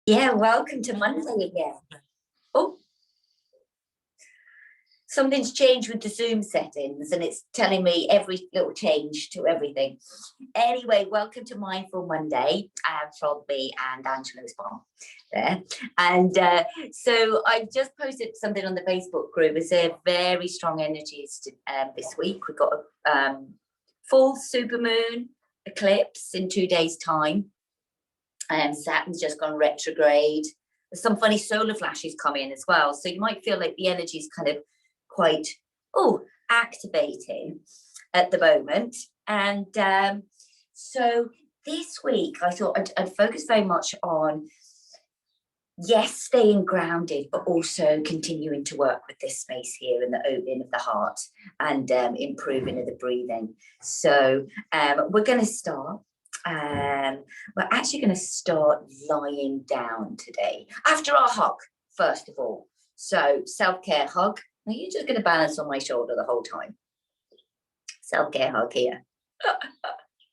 Yeah, welcome to Monday again. Oh, something's changed with the Zoom settings and it's telling me every little change to everything. Anyway, welcome to Mindful Monday from me and Angela's mom there. And so I just posted something on the Facebook group. It's a very strong energies this week. We've got a full supermoon eclipse in 2 days' time. Saturn's just gone retrograde. There's some funny solar flashes come in as well. So you might feel like the energy is kind of quite, activating at the moment. And so this week I thought I'd focus very much on, yes, staying grounded, but also continuing to work with this space here in the opening of the heart and improving of the breathing. So we're going to start. We're actually going to start lying down today after our hug, first of all. So self-care hug. Are you just going to balance on my shoulder the whole time? Self-care hug here.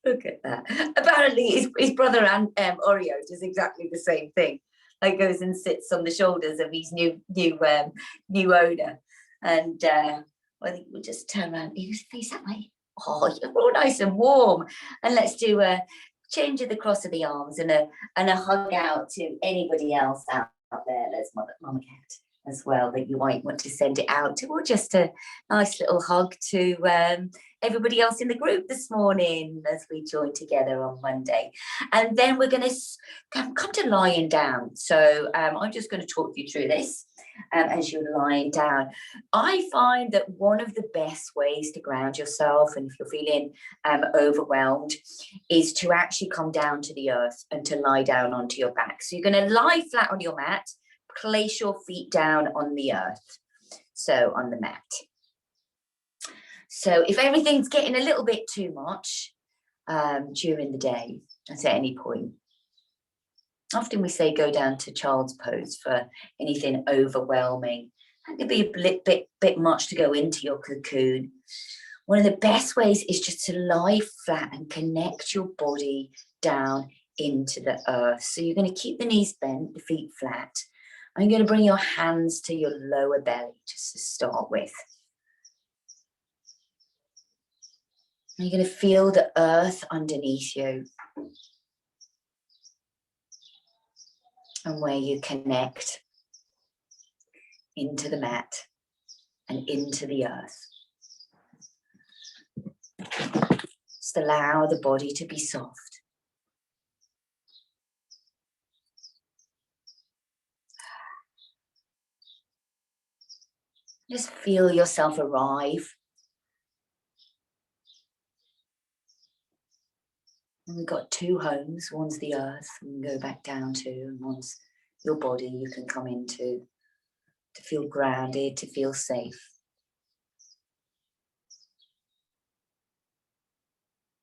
Look at that. Apparently his brother and Oreo does exactly the same thing. Like goes and sits on the shoulders of his new owner. And I think we'll just turn around. You face that way. Oh, you're all nice and warm. And let's do a change of the cross of the arms and a hug out to anybody else out there. There's Mama Cat as well that you might want to send it out to, or just a nice little hug to everybody else in the group this morning as we join together on Monday. And then we're going to come to lying down. So I'm just going to talk you through this as you're lying down. I find that one of the best ways to ground yourself, and if you're feeling overwhelmed, is to actually come down to the earth and to lie down onto your back. So you're going to lie flat on your mat, place your feet down on the earth, so on the mat. So if everything's getting a little bit too much during the day, at any point, often we say go down to child's pose for anything overwhelming. That could be a bit much to go into your cocoon. One of the best ways is just to lie flat and connect your body down into the earth. So you're going to keep the knees bent, the feet flat. I'm going to bring your hands to your lower belly just to start with. You're going to feel the earth underneath you and where you connect into the mat and into the earth. Just allow the body to be soft. Just feel yourself arrive. And we've got two homes. One's the earth and go back down to, and one's your body you can come into to feel grounded, to feel safe.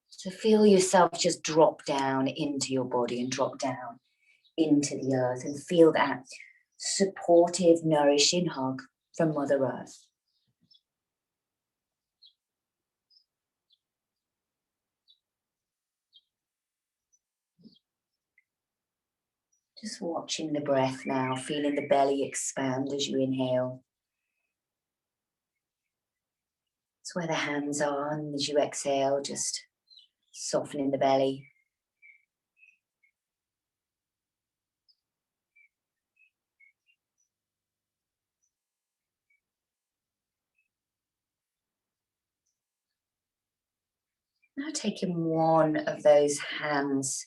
So feel yourself just drop down into your body and drop down into the earth and feel that supportive, nourishing hug from Mother Earth. Just watching the breath now, feeling the belly expand as you inhale. It's where the hands are, and as you exhale, just softening the belly. Now taking one of those hands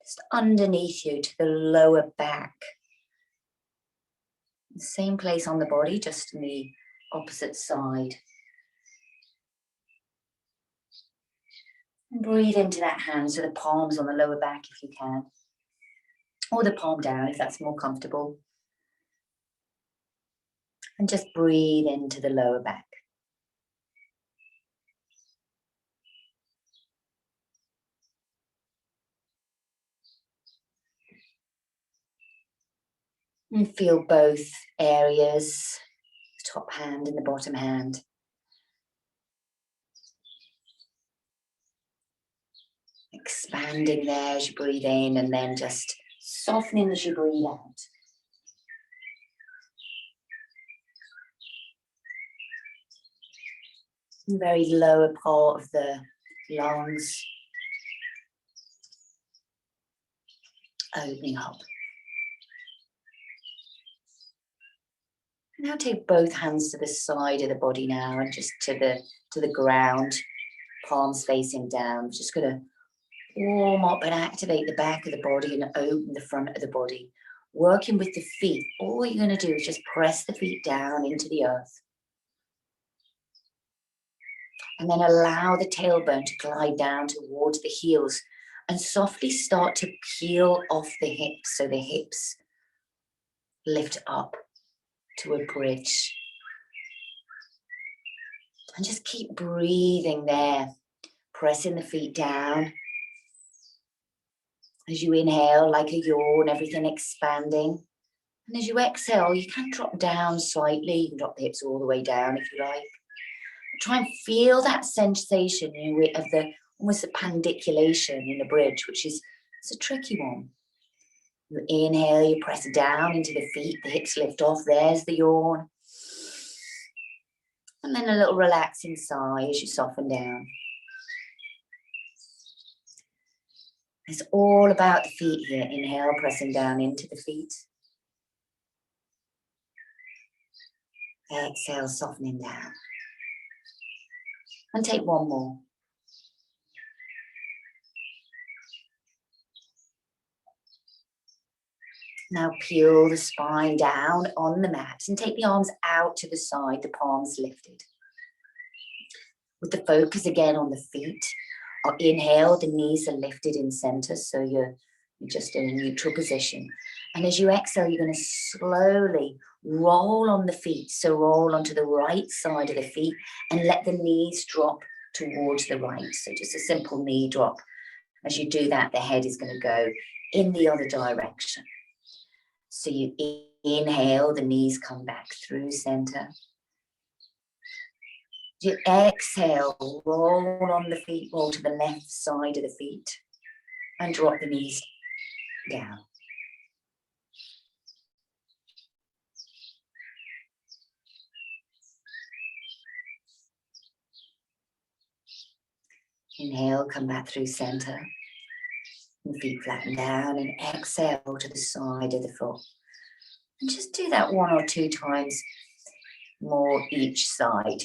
just underneath you to the lower back. The same place on the body, just on the opposite side. And breathe into that hand, so the palms on the lower back if you can. Or the palm down if that's more comfortable. And just breathe into the lower back. And feel both areas, the top hand and the bottom hand. Expanding there as you breathe in, and then just softening as you breathe out. The very lower part of the lungs opening up. Now take both hands to the side of the body now and just to the ground, palms facing down. Just going to warm up and activate the back of the body and open the front of the body. Working with the feet. All you're going to do is just press the feet down into the earth. And then allow the tailbone to glide down towards the heels and softly start to peel off the hips. So the hips lift up to a bridge. And just keep breathing there, pressing the feet down. As you inhale, like a yawn, everything expanding. And as you exhale, you can drop down slightly. You can drop the hips all the way down if you like. Try and feel that sensation, of the almost a pandiculation in the bridge, which is it's a tricky one. You inhale, you press down into the feet, the hips lift off, there's the yawn. And then a little relaxing sigh as you soften down. It's all about the feet here. Inhale, pressing down into the feet. Exhale, softening down. And take one more. Now peel the spine down on the mat and take the arms out to the side, the palms lifted. With the focus again on the feet. I'll inhale, the knees are lifted in center, so you're just in a neutral position. And as you exhale, you're going to slowly roll on the feet. So roll onto the right side of the feet and let the knees drop towards the right. So just a simple knee drop. As you do that, the head is going to go in the other direction. So you inhale, the knees come back through center. You exhale, roll on the feet, roll to the left side of the feet and drop the knees down. Inhale, come back through center. The feet flatten down and exhale to the side of the foot. And just do that 1 or 2 times more each side.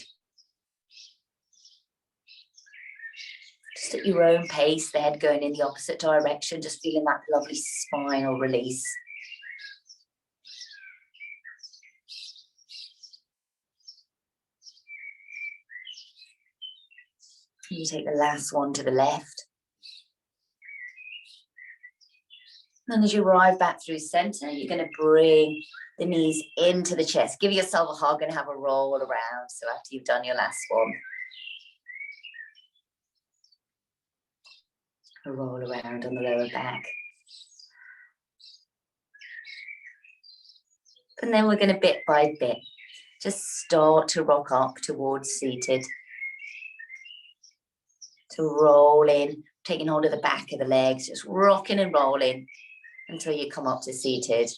Just at your own pace, the head going in the opposite direction, just feeling that lovely spinal release. You take the last one to the left. And as you arrive back through center, you're going to bring the knees into the chest. Give yourself a hug and have a roll around. So after you've done your last one, a roll around on the lower back. And then we're going to bit by bit just start to rock up towards seated. To roll in, taking hold of the back of the legs, just rocking and rolling until you come up to seated.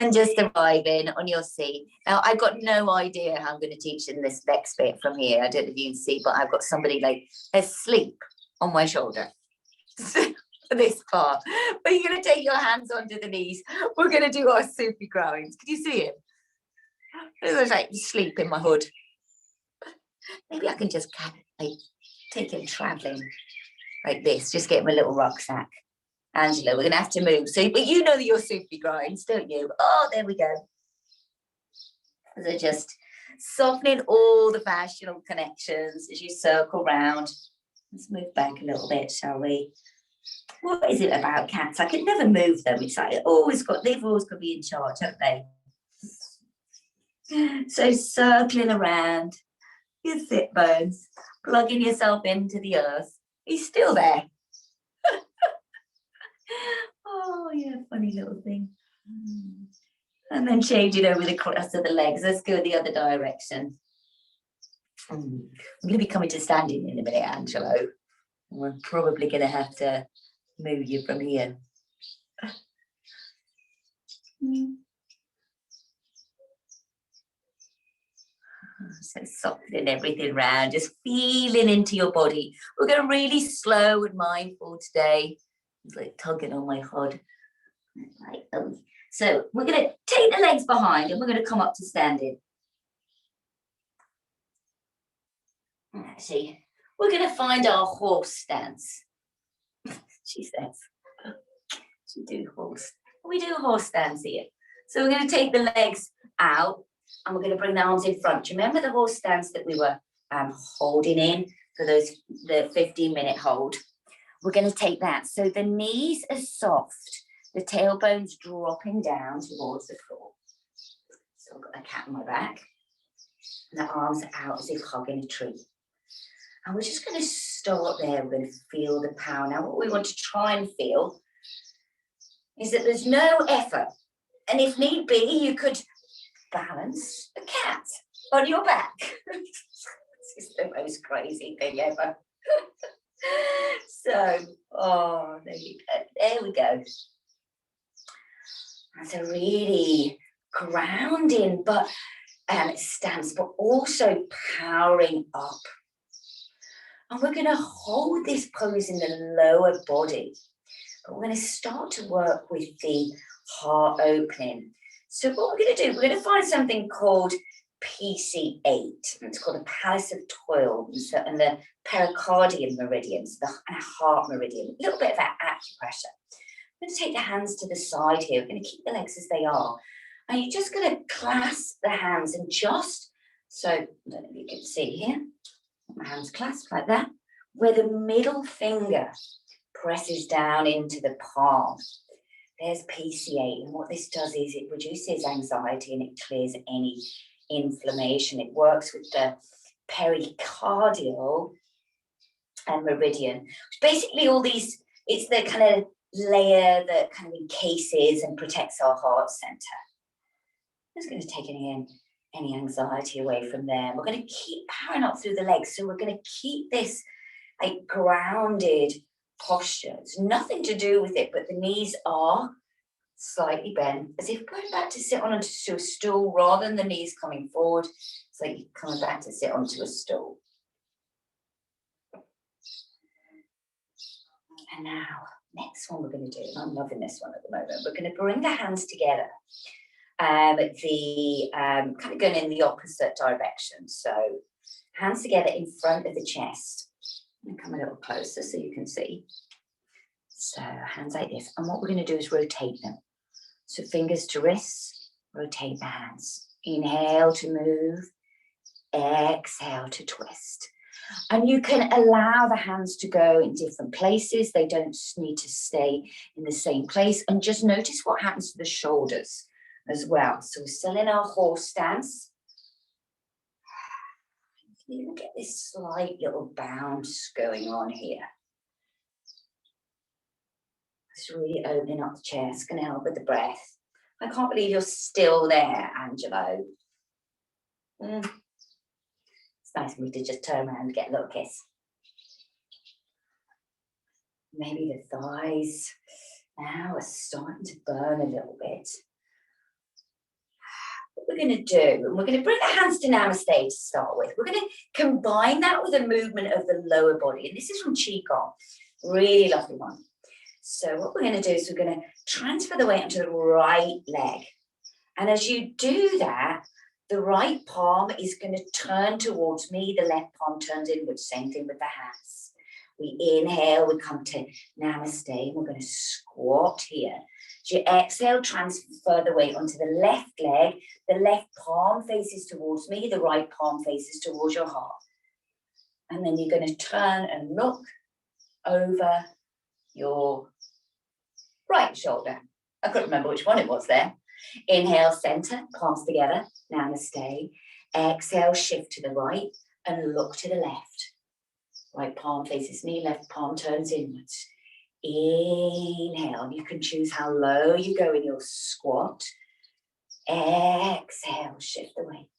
And just arriving on your seat. Now, I've got no idea how I'm going to teach in this next bit from here. I don't know if you can see, but I've got somebody like asleep on my shoulder for this part. But you're going to take your hands onto the knees. We're going to do our soupy grinds. Can you see him? It was like sleep in my hood. Maybe I can just take him traveling like this. Just get him a little rucksack. Angela, we're going to have to move. So, but you know your soupy grinds, don't you? Oh, there we go. So just softening all the fascial connections as you circle round. Let's move back a little bit, shall we? What is it about cats? I can never move them. It's like they've always got to be in charge, haven't they? So circling around your sit bones, plugging yourself into the earth. He's still there. Oh, yeah, funny little thing. And then changing over the cross of the legs. Let's go the other direction. I'm going to be coming to standing in a minute, Angelo. We're probably going to have to move you from here. So softening everything around, just feeling into your body. We're going really slow and mindful today. It's like tugging on my hood. Like, oh. So we're going to take the legs behind and we're going to come up to standing. Actually, we're going to find our horse stance. She says, we do horse stance here. So we're going to take the legs out and we're going to bring the arms in front. Do you remember the horse stance that we were holding in for the 15-minute hold? We're going to take that. So the knees are soft, the tailbone's dropping down towards the floor. So I've got a cat on my back. And the arms are out as if hugging a tree. And we're just going to start there. We're going to feel the power. Now, what we want to try and feel is that there's no effort. And if need be, you could balance a cat on your back. This is the most crazy thing ever. So, there we go. That's a really grounding but stance, but also powering up. And we're going to hold this pose in the lower body. But we're going to start to work with the heart opening. So what we're going to do, we're going to find something called PC8. It's called the Palace of Toil and the pericardium meridians, the heart meridian. A little bit of that acupressure. I'm going to take the hands to the side here. We're going to keep the legs as they are. And you're just going to clasp the hands and just, so I don't know if you can see here, my hands clasped like that, where the middle finger presses down into the palm. There's PC8, and what this does is it reduces anxiety and it clears any inflammation. It works with the pericardial meridian. Basically all these, it's the kind of layer that kind of encases and protects our heart center. I'm just going to take any anxiety away from there. We're going to keep powering up through the legs. So we're going to keep this like grounded posture. It's nothing to do with it, but the knees are slightly bent, as if going back to sit onto a stool rather than the knees coming forward. It's like you're coming back to sit onto a stool. And now, next one we're going to do, and I'm loving this one at the moment, we're going to bring the hands together. Kind of going in the opposite direction. So hands together in front of the chest. And come a little closer so you can see. So hands like this. And what we're going to do is rotate them. So fingers to wrists, rotate the hands. Inhale to move. Exhale to twist. And you can allow the hands to go in different places. They don't need to stay in the same place. And just notice what happens to the shoulders as well. So we're still in our horse stance. You can get this slight little bounce going on here. It's really opening up the chest. It's going to help with the breath. I can't believe you're still there, Angelo. It's nice of me to just turn around and get a little kiss. Maybe the thighs now are starting to burn a little bit. What we're going to do, and we're going to bring the hands to Namaste to start with. We're going to combine that with a movement of the lower body. And this is from Qigong. Really lovely one. So what we're going to do is we're going to transfer the weight onto the right leg. And as you do that, the right palm is going to turn towards me. The left palm turns inwards. Same thing with the hands. We inhale, we come to Namaste. And we're going to squat here. As you exhale, transfer the weight onto the left leg. The left palm faces towards me. The right palm faces towards your heart. And then you're going to turn and look over your right shoulder. I couldn't remember which one it was there. Inhale, center, palms together, Namaste. Exhale, shift to the right and look to the left. Right palm faces me, left palm turns inwards. Inhale, you can choose how low you go in your squat. Exhale, shift the weight.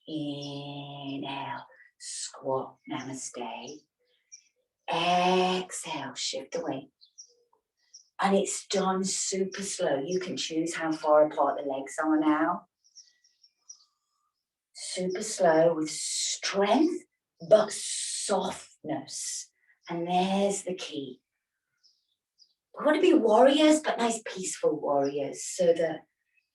Inhale, squat, Namaste. Exhale, shift away. And it's done super slow. You can choose how far apart the legs are now. Super slow with strength, but softness. And there's the key. We want to be warriors, but nice peaceful warriors, so that,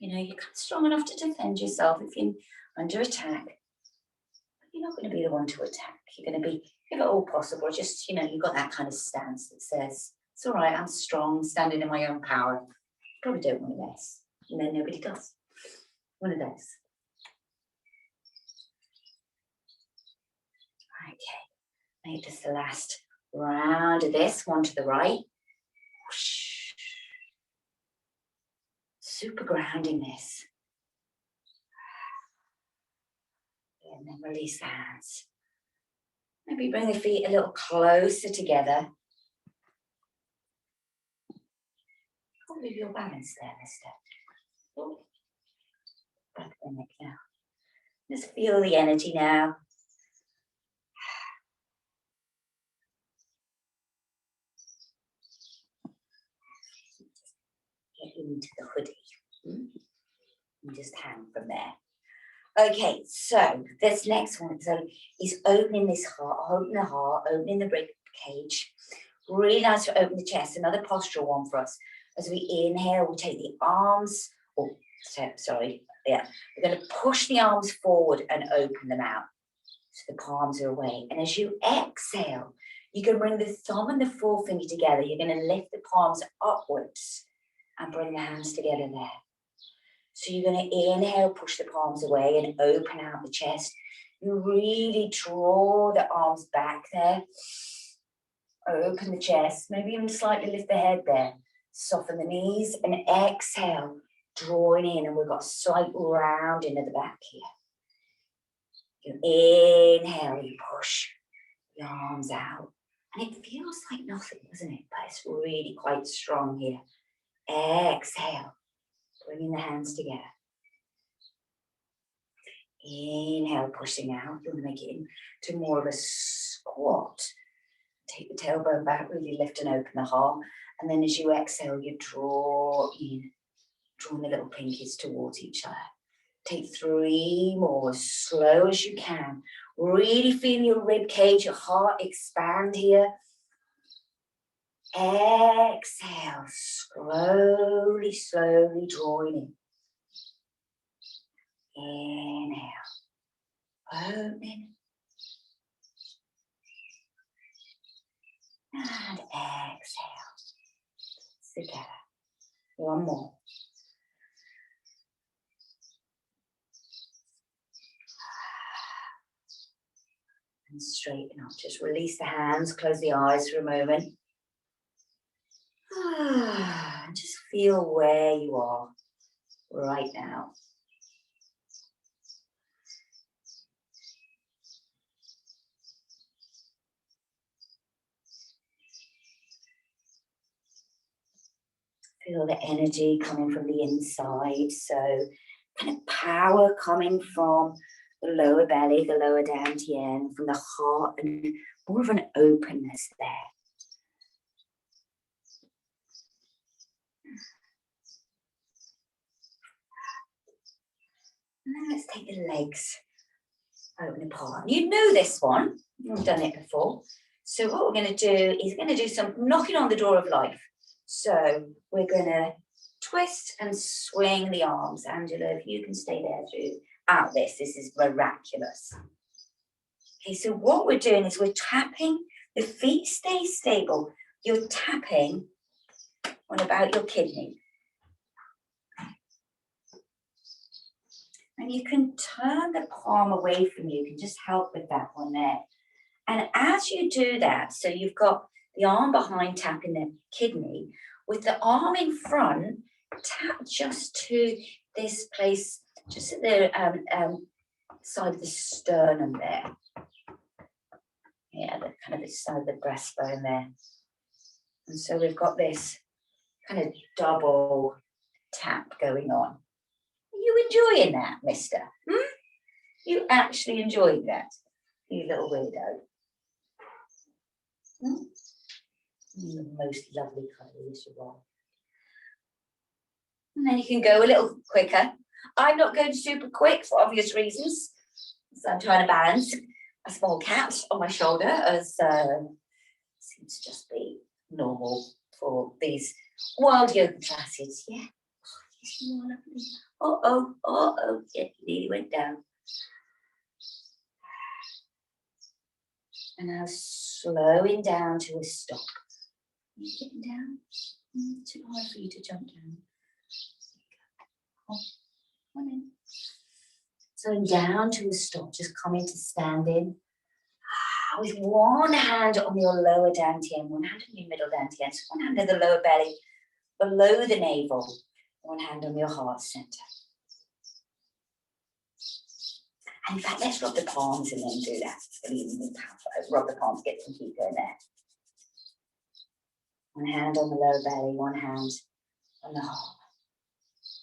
you know, you're strong enough to defend yourself if you're under attack. But you're not going to be the one to attack. You're going to be, if at all possible, just, you know, you've got that kind of stance that says, it's all right, I'm strong, standing in my own power. Probably don't want to mess. And then nobody does. One of those. Okay, make this the last round of this, one to the right. Whoosh. Super grounding this. And then release the hands. Maybe bring the feet a little closer together. Probably your balance there, mister. Back the neck now. Just feel the energy now. Get into the hoodie. And just hang from there. Okay, so this next one is opening this heart, opening the rib cage. Really nice to open the chest. Another postural one for us. As we inhale, we take the arms, we're going to push the arms forward and open them out. So the palms are away. And as you exhale, you can bring the thumb and the forefinger together. You're going to lift the palms upwards and bring the hands together there. So you're going to inhale, push the palms away and open out the chest. You really draw the arms back there. Open the chest, maybe even slightly lift the head there. Soften the knees and exhale, drawing in, and we've got a slight rounding at the back here. You inhale, you push the arms out. And it feels like nothing, doesn't it? But it's really quite strong here. Exhale, bringing the hands together. Inhale, pushing out. You want to make it into more of a squat. Take the tailbone back, really lift and open the heart. And then as you exhale, you draw in, drawing the little pinkies towards each other. Take 3 more, as slow as you can. Really feel your rib cage, your heart expand here. Exhale, slowly, slowly drawing in. Inhale, opening. And exhale, together. One more. And straighten up. Just release the hands, close the eyes for a moment. Just feel where you are right now. Feel the energy coming from the inside. So kind of power coming from the lower belly, the lower dantian, from the heart, and more of an openness there. And then let's take the legs open apart. You know this one, you've done it before. So what we're going to do is we're going to do some knocking on the door of life. So we're going to twist and swing the arms. Angela, if you can stay there throughout this is miraculous. Okay, so what we're doing is we're tapping, the feet stay stable. You're tapping on about your kidney. And you can turn the palm away from you. You can just help with that one there. And as you do that, so you've got the arm behind tapping the kidney, with the arm in front, tap just to this place, just at the side of the sternum there. Yeah, the kind of this side of the breastbone there. And so we've got this kind of double tap going on. Are you enjoying that, mister? You actually enjoying that, you little weirdo? The most lovely colour is your eye. And then you can go a little quicker. I'm not going super quick for obvious reasons. So I'm trying to balance a small cat on my shoulder, as seems to just be normal for these wild yoga classes. Yeah. Oh, yeah, it nearly went down. And now slowing down to a stop. Are you getting down? Too hard for you to jump down. Come in. So down to a stop, just coming to standing. With one hand on your lower dantian, one hand on your middle dantian, so one hand on the lower belly, below the navel, one hand on your heart center. And in fact, let's rub the palms and then do that. It's going to be even more powerful. Rub the palms, get some heat going there. One hand on the lower belly, one hand on the heart.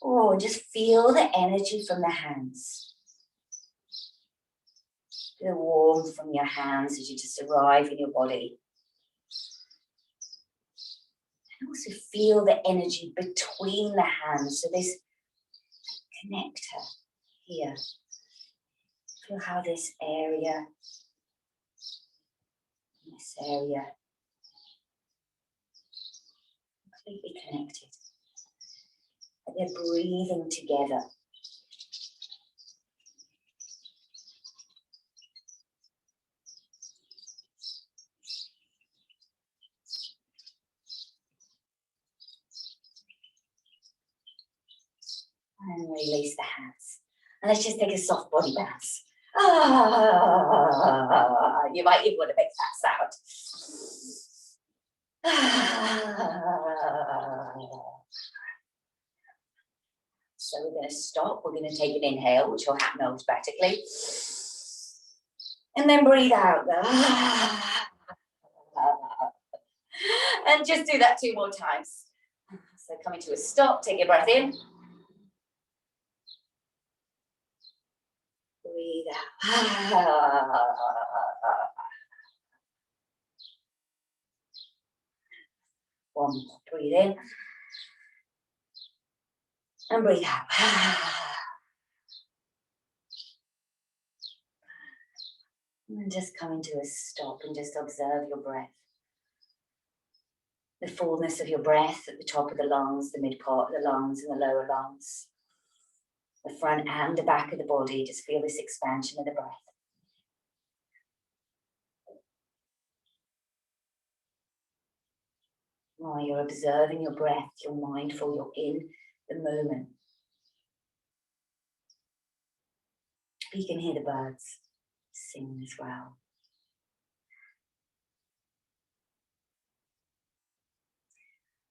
Oh, and just feel the energy from the hands. The warmth from your hands as you just arrive in your body. And also feel the energy between the hands. So this connector here. Feel how this area, completely connected. They're breathing together. And release the hands. And let's just take a soft body bounce. You might even want to make that sound. So we're going to stop. We're going to take an inhale, which will happen automatically. And then breathe out. And just do that 2 more times. So coming to a stop, take a breath in. Breathe out. One more. Breathe in. And breathe out. And just coming to a stop and just observe your breath. The fullness of your breath at the top of the lungs, the mid part of the lungs and the lower lungs. The front and the back of the body, just feel this expansion of the breath. While you're observing your breath, you're mindful, you're in the moment. You can hear the birds sing as well.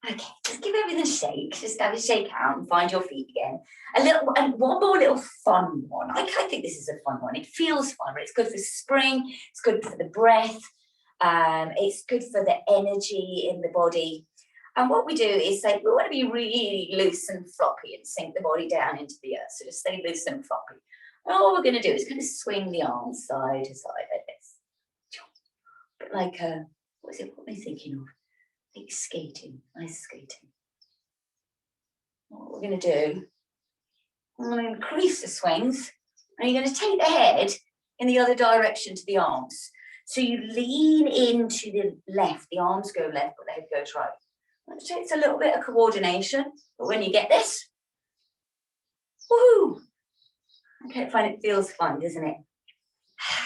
Okay, just give everything a shake. Just have a shake out and find your feet again. And one more little fun one. I think this is a fun one. It feels fun, but it's good for spring. It's good for the breath. It's good for the energy in the body. And what we do is say we want to be really loose and floppy and sink the body down into the earth. So just stay loose and floppy. And all we're going to do is kind of swing the arms side to side like this. But like what am I thinking of? Like skating, ice skating. What we're going to do, I'm going to increase the swings, and you're going to take the head in the other direction to the arms. So you lean into the left, the arms go left, but the head goes right. It takes a little bit of coordination, but when you get this, woohoo! I find it feels fun, doesn't it?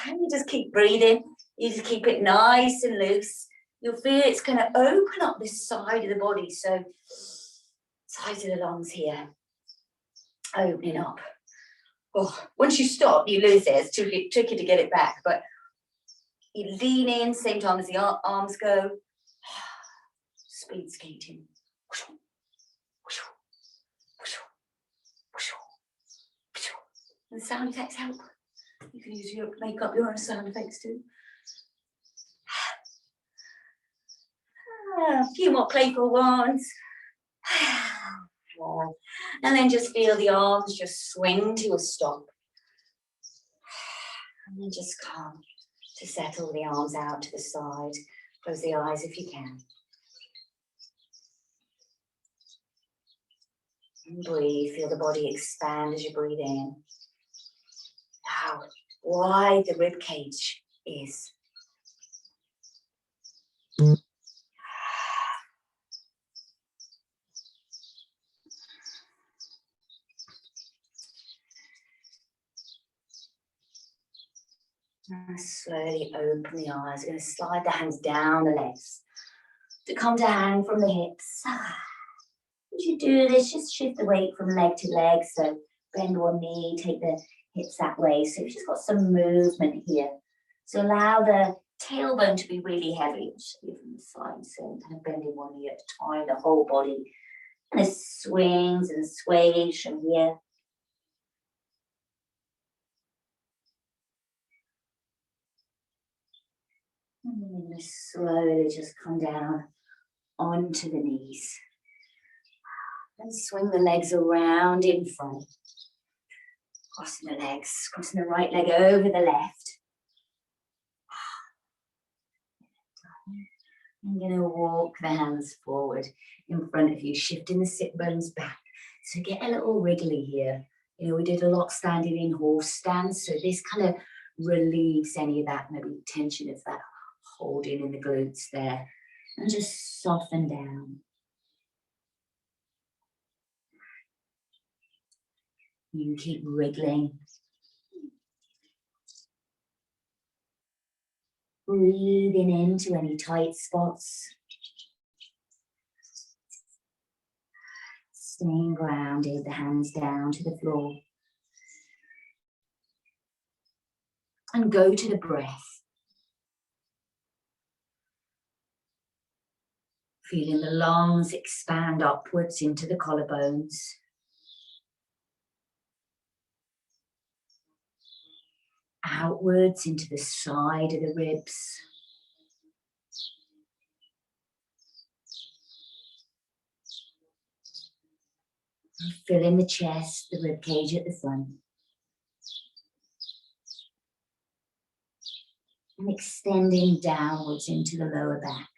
And you just keep breathing, you just keep it nice and loose. You'll feel it's going to open up this side of the body. So sides of the lungs here, opening up. Oh, once you stop, you lose it. It's tricky to get it back. But you lean in, same time as the arms go. Speed skating. And sound effects help. You can make up your own sound effects too. A few more playful ones. And then just feel the arms just swing to a stop. And then just come to settle the arms out to the side. Close the eyes if you can. And breathe, feel the body expand as you breathe in. How wide the rib cage is. And slowly open the eyes. We're going to slide the hands down the legs to come to hang from the hips. As you do this, just shift the weight from leg to leg. So bend one knee, take the hips that way. So you've just got some movement here. So allow the tailbone to be really heavy. Just from the side. So kind of bending one knee at a time, the whole body. And it swings and sways from here. And then slowly just come down onto the knees. And swing the legs around in front. Crossing the legs, crossing the right leg over the left. I'm going to walk the hands forward in front of you, shifting the sit bones back. So get a little wriggly here. You know, we did a lot standing in horse stance, so this kind of relieves any of that, maybe tension of that holding in the glutes there. And just soften down. You can keep wriggling. Breathing into any tight spots. Staying grounded, the hands down to the floor. And go to the breath. Feeling the lungs expand upwards into the collarbones. Outwards into the side of the ribs. And fill in the chest, the rib cage at the front. And extending downwards into the lower back.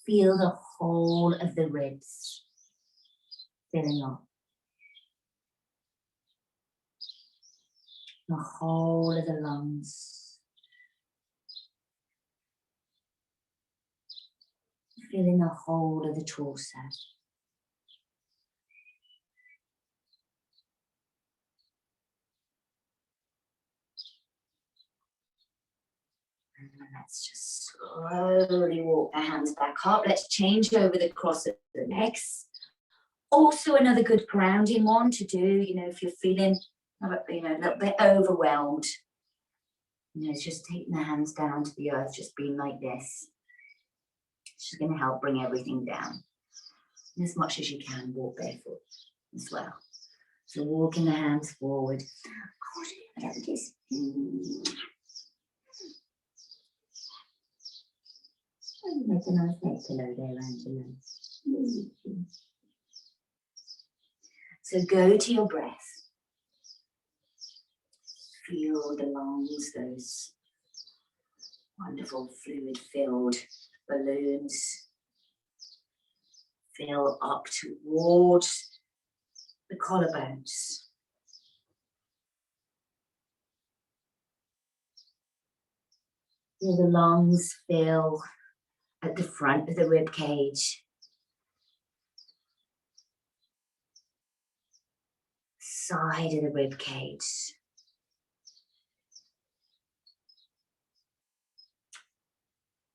Feel the whole of the ribs filling up. The whole of the lungs. Feeling the whole of the torso. And let's just slowly walk the hands back up. Let's change over the cross of the legs. Also another good grounding one to do, you know, if you're feeling, you know, a little bit overwhelmed. You know, it's just taking the hands down to the earth, just being like this. It's just going to help bring everything down. And as much as you can, walk barefoot as well. So walking the hands forward. God, just make a nice neck pillow there, Angela. So go to your breath. Feel the lungs, those wonderful fluid-filled balloons. Fill up towards the collarbones. Feel the lungs fill at the front of the rib cage. Side of the rib cage.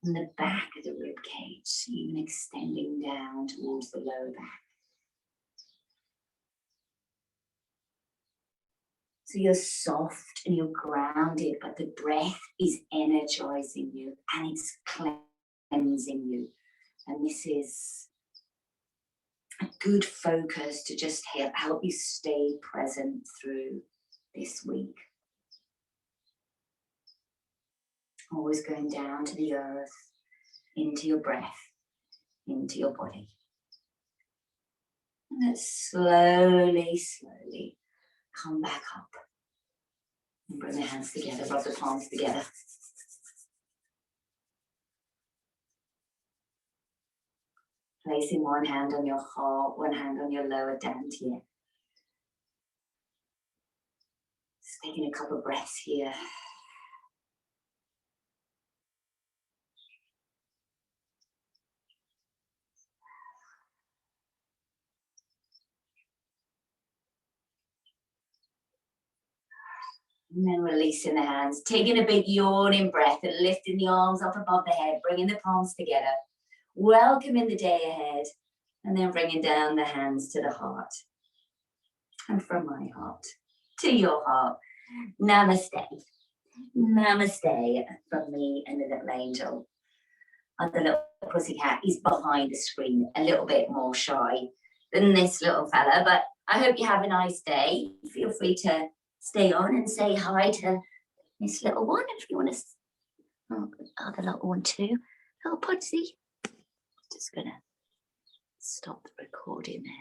And the back of the rib cage, even extending down towards the lower back. So you're soft and you're grounded, but the breath is energizing you and it's cleansing you. And this is a good focus to just help you stay present through this week. Always going down to the earth, into your breath, into your body. And let's slowly, slowly come back up. And bring the hands together, rub the palms together. Placing one hand on your heart, one hand on your lower dantian. Just taking a couple of breaths here. And then releasing the hands, taking a big yawning breath and lifting the arms up above the head, bringing the palms together, welcoming the day ahead, and then bringing down the hands to the heart. And from my heart to your heart, namaste. Namaste from me and the little angel. And the little pussycat is behind the screen, a little bit more shy than this little fella, but I hope you have a nice day. Feel free to stay on and say hi to this little one if you want to. Oh, the little one too. Little Pudsey. Just gonna stop the recording there.